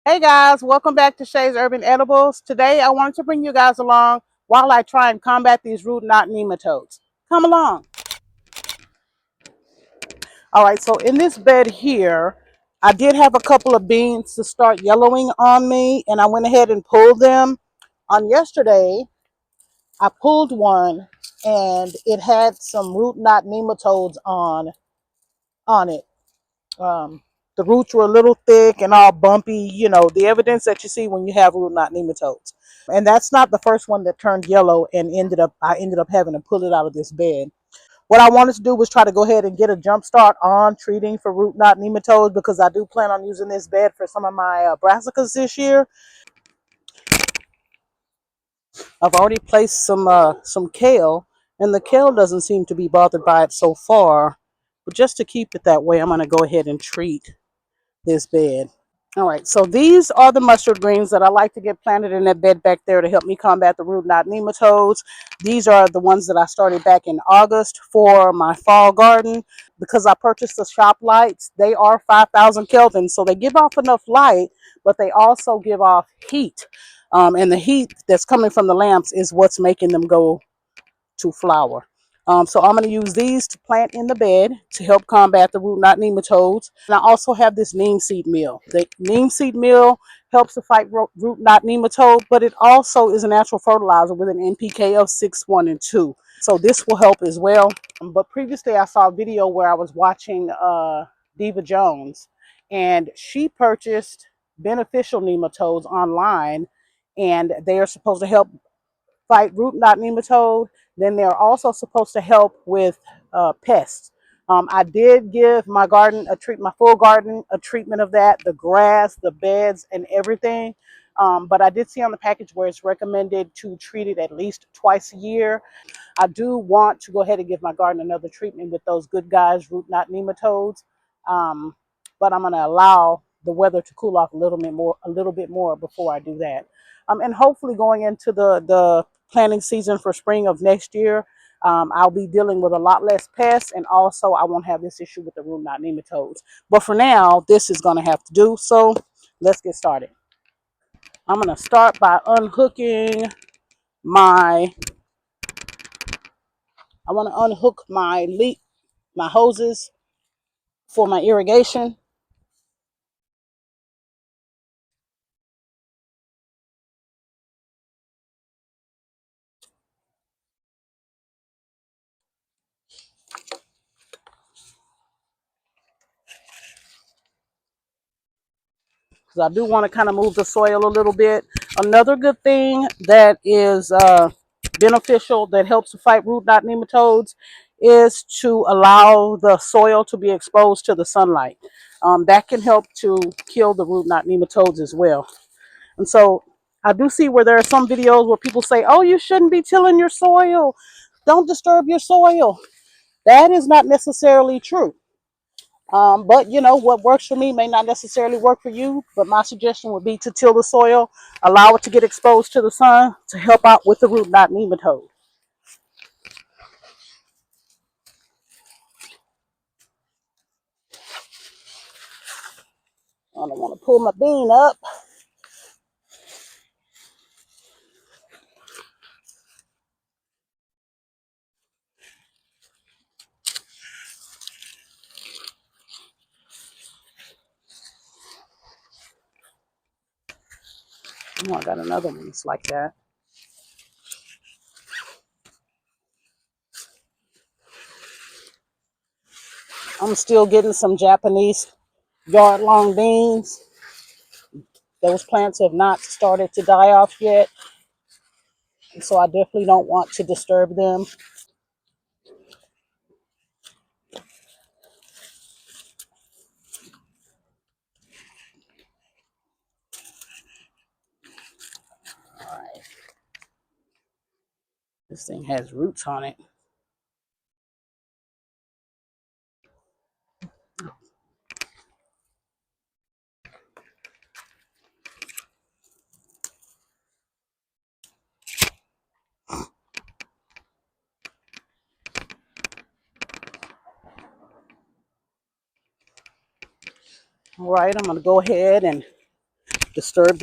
Hey guys, welcome back to Shay's Urban Edibles. Today I wanted to bring you guys along while I try and combat these root knot nematodes. Come along. All right, so in this bed here, I did have a couple of beans to start yellowing on me, and I went ahead and pulled them. On yesterday, I pulled one and it had some root knot nematodes on it. Um, the roots were a little thick and all bumpy, the evidence that you see when you have root knot nematodes. And that's not the first one that turned yellow and I ended up having to pull it out of this bed. What I wanted to do was try to go ahead and get a jump start on treating for root knot nematodes because I do plan on using this bed for some of my brassicas this year. I've already placed some kale, and the kale doesn't seem to be bothered by it so far. But just to keep it that way, I'm going to go ahead and treat this bed. All right, so these are the mustard greens that I like to get planted in that bed back there to help me combat the root knot nematodes. These are the ones that I started back in August for my fall garden. Because I purchased the shop lights, they are 5,000 Kelvin, so they give off enough light, but they also give off heat. And the heat that's coming from the lamps is what's making them go to flower. So I'm going to use these to plant in the bed to help combat the root knot nematodes. And I also have this neem seed meal. The neem seed meal helps to fight root knot nematode, but it also is a natural fertilizer with an NPK of 6, 1, and 2. So this will help as well. But previously I saw a video where I was watching Diva Jones, and she purchased beneficial nematodes online, and they are supposed to help fight root knot nematode. Then they're also supposed to help with pests. I did give my garden my full garden a treatment of that, the grass, the beds, and everything. But I did see on the package where it's recommended to treat it at least twice a year. I do want to go ahead and give my garden another treatment with those good guys, root knot nematodes. But I'm going to allow the weather to cool off a little bit more before I do that. And hopefully going into the planting season for spring of next year, I'll be dealing with a lot less pests, and also I won't have this issue with the root knot nematodes. But for now, this is going to have to do. So let's get started. I'm going to start by unhooking my I want to unhook my hoses for my irrigation. Because I do want to kind of move the soil a little bit. Another good thing that is beneficial that helps to fight root knot nematodes is to allow the soil to be exposed to the sunlight. That can help to kill the root knot nematodes as well. And so I do see where there are some videos where people say, oh, you shouldn't be tilling your soil. Don't disturb your soil. That is not necessarily true. But what works for me may not necessarily work for you. But my suggestion would be to till the soil, allow it to get exposed to the sun to help out with the root knot nematode. I don't want to pull my bean up. Oh, I got another one that's like that. I'm still getting some Japanese yard-long beans. Those plants have not started to die off yet, so I definitely don't want to disturb them. All right. This thing has roots on it. All right, I'm going to go ahead and disturb.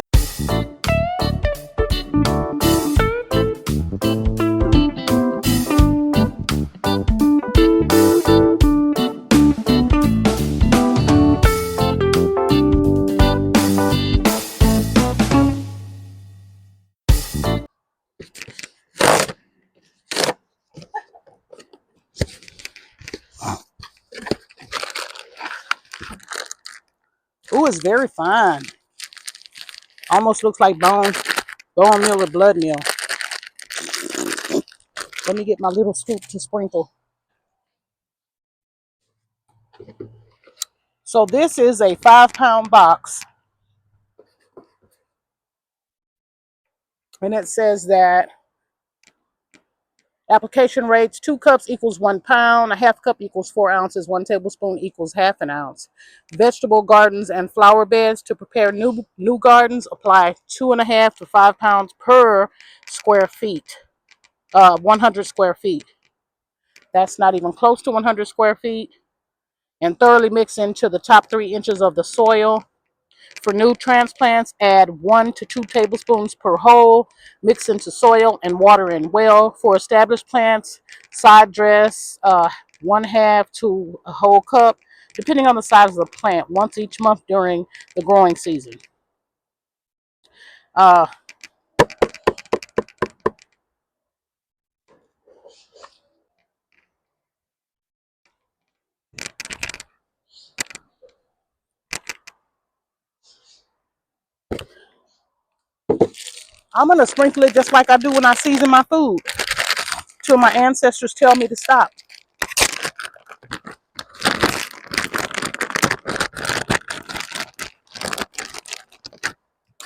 Ooh, it's very fine. Almost looks like bone meal or blood meal. Let me get my little scoop to sprinkle. So this is a 5-pound box. And it says that application rates, 2 cups equals 1 pound, a half cup equals 4 ounces, 1 tablespoon equals half an ounce. Vegetable gardens and flower beds. To prepare new gardens, apply 2.5 to 5 pounds per square feet. 100 square feet. That's not even close to 100 square feet. And thoroughly mix into the top 3 inches of the soil. For new transplants, add 1 to 2 tablespoons per hole. Mix into soil and water in well. For established plants, side dress 1/2 to a whole cup, depending on the size of the plant, once each month during the growing season. Uh, I'm going to sprinkle it just like I do when I season my food, till my ancestors tell me to stop.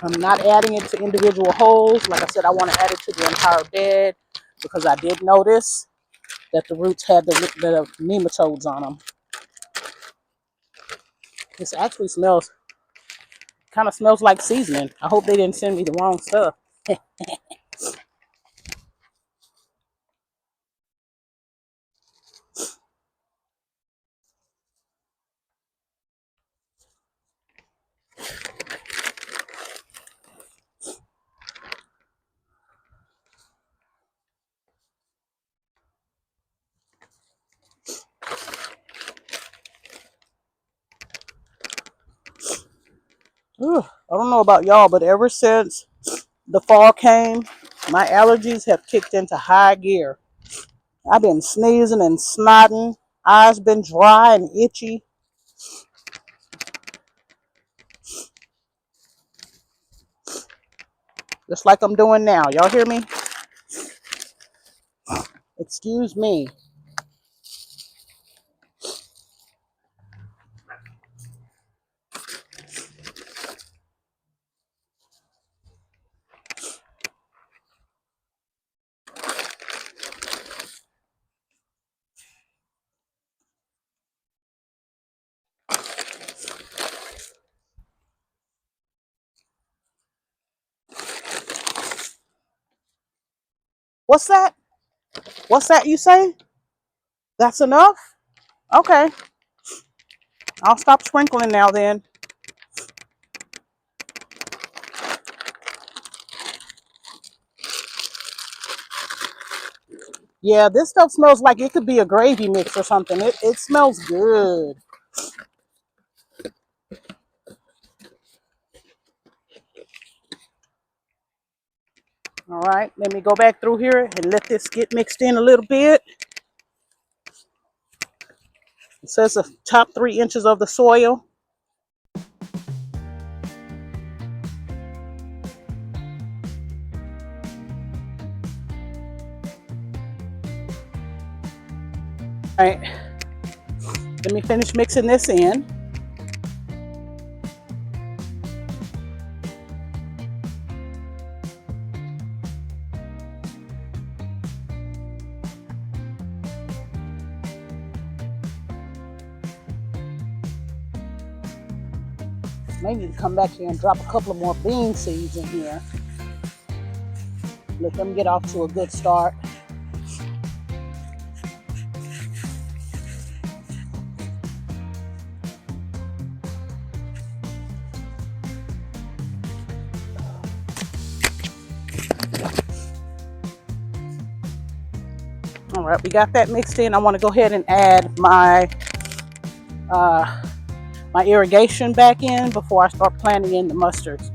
I'm not adding it to individual holes. Like I said, I want to add it to the entire bed because I did notice that the roots had the nematodes on them. This actually kind of smells like seasoning. I hope they didn't send me the wrong stuff. Ugh, I don't know about y'all, but ever since the fall came, my allergies have kicked into high gear. I've been sneezing and snotting. Eyes been dry and itchy. Just like I'm doing now. Y'all hear me? Excuse me. What's that? What's that you say? That's enough? Okay. I'll stop sprinkling now then. Yeah, this stuff smells like it could be a gravy mix or something. It smells good. All right, let me go back through here and let this get mixed in a little bit. It says the top 3 inches of the soil. All right, let me finish mixing this in. May need to come back here and drop a couple of more bean seeds in here. Let them get off to a good start. right, we got that mixed in. I want to go ahead and add uh, my irrigation back in before I start planting in the mustards.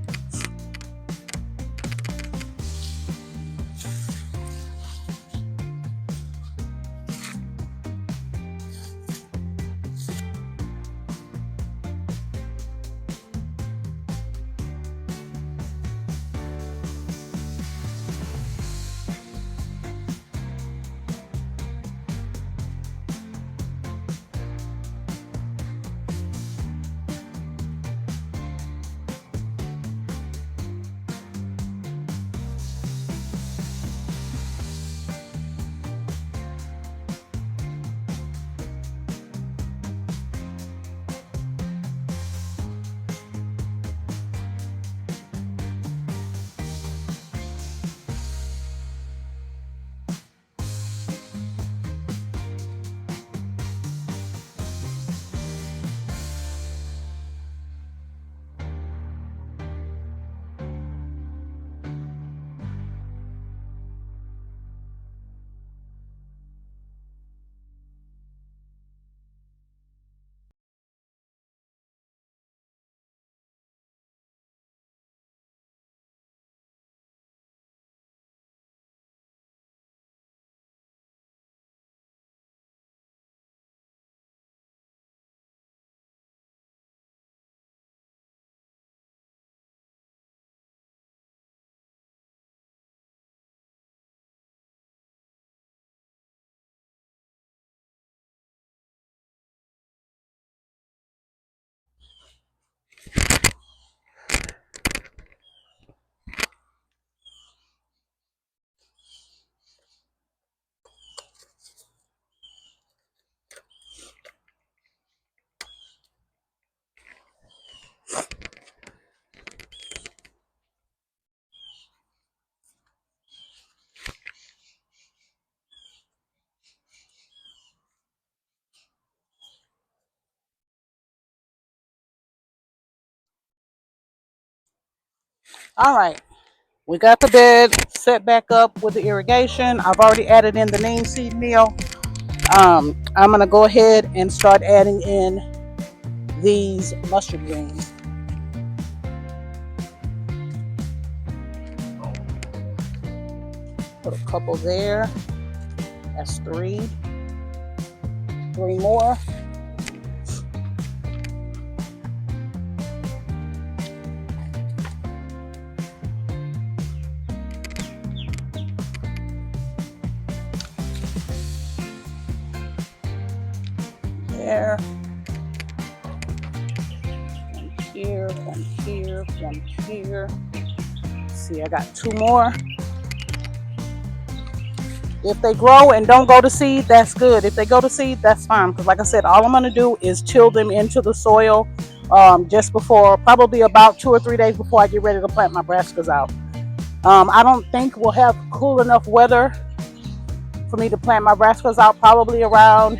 All right, we got the bed set back up with the irrigation. I've already added in the neem seed meal. I'm gonna go ahead and start adding in these mustard greens. Put a couple there. That's three. Three more. There. One here, one here, one here. See, I got two more. If they grow and don't go to seed, that's good. If they go to seed, that's fine. Because like I said, all I'm going to do is till them into the soil just before, probably about 2 or 3 days before I get ready to plant my brassicas out. I don't think we'll have cool enough weather for me to plant my brassicas out, probably around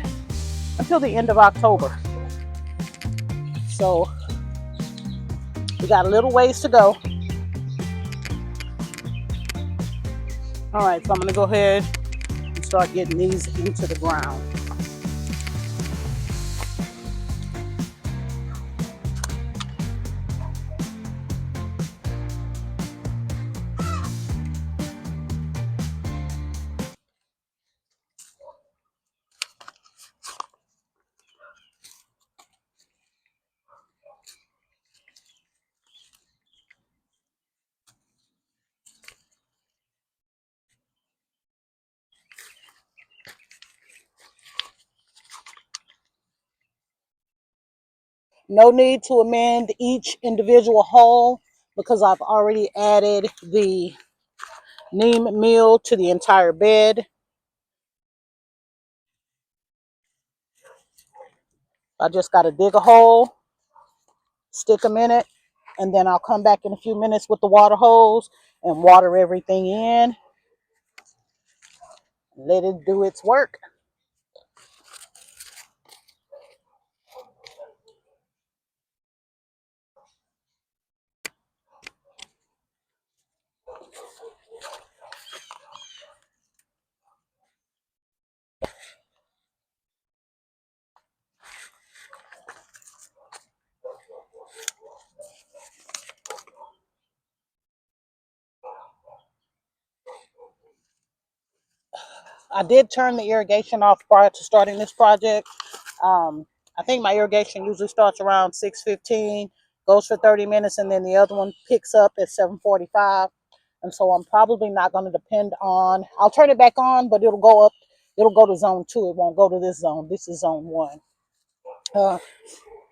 until the end of October. So we got a little ways to go. All right, so I'm going to go ahead and start getting these into the ground. No need to amend each individual hole because I've already added the neem meal to the entire bed. I just got to dig a hole, stick them in it, and then I'll come back in a few minutes with the water hose and water everything in. Let it do its work. I did turn the irrigation off prior to starting this project. I think my irrigation usually starts around 6:15, goes for 30 minutes, and then the other one picks up at 7:45. And so I'm probably not going to depend on, I'll turn it back on, but it'll go up, it'll go to zone 2. It won't go to this zone. This is zone 1.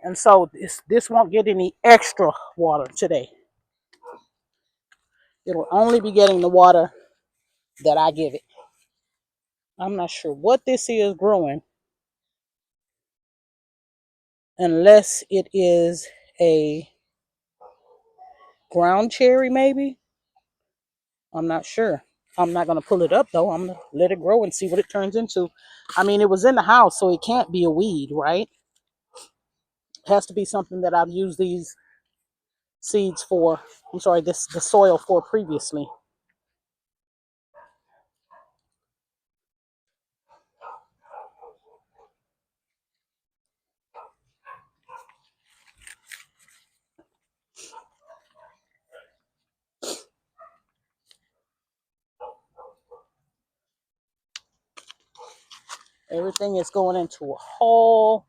And so this won't get any extra water today. It'll only be getting the water that I give it. I'm not sure what this is growing, unless it is a ground cherry, maybe. I'm not sure. I'm not going to pull it up, though. I'm going to let it grow and see what it turns into. I mean, it was in the house, so it can't be a weed, right? It has to be something that I've used these seeds for. I'm sorry, the soil for previously. Everything is going into a hole,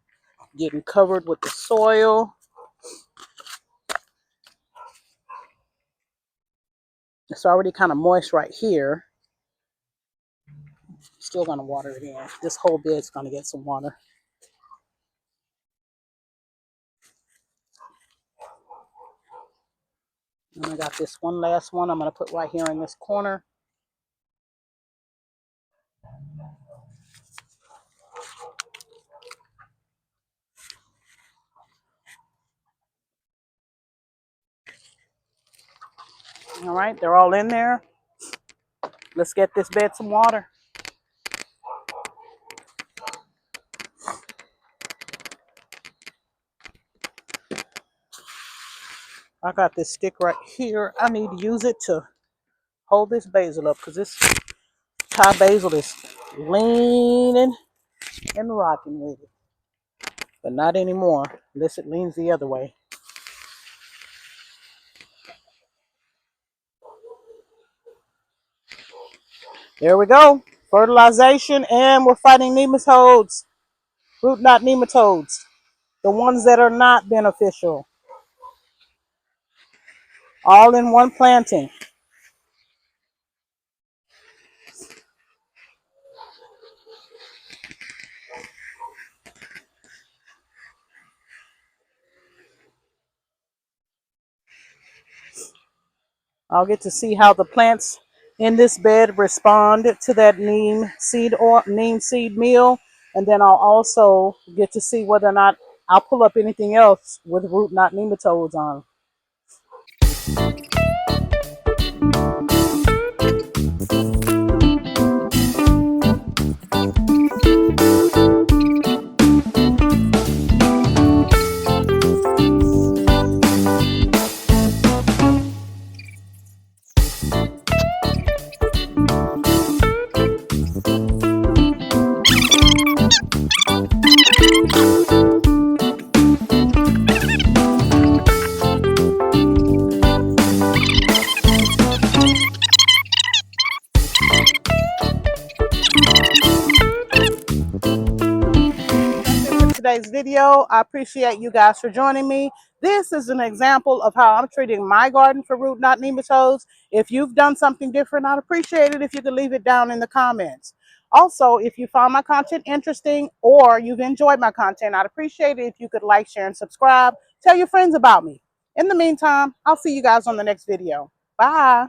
getting covered with the soil. It's already kind of moist right here. Still going to water it in. This whole bed's going to get some water. And I got this one last one I'm going to put right here in this corner. All right, they're all in there. Let's get this bed some water. I got this stick right here. I need to use it to hold this basil up because this Thai basil is leaning and rocking with it. But not anymore, unless it leans the other way. There we go. Fertilization, and we're fighting nematodes. Root knot nematodes. The ones that are not beneficial. All in one planting. I'll get to see how the plants in this bed respond to that neem seed meal, and then I'll also get to see whether or not I'll pull up anything else with root knot nematodes on. Today's video. I appreciate you guys for joining me. This is an example of how I'm treating my garden for root knot nematodes. If you've done something different, I'd appreciate it if you could leave it down in the comments. Also, if you found my content interesting or you've enjoyed my content, I'd appreciate it if you could like, share, and subscribe. Tell your friends about me. In the meantime, I'll see you guys on the next video. Bye.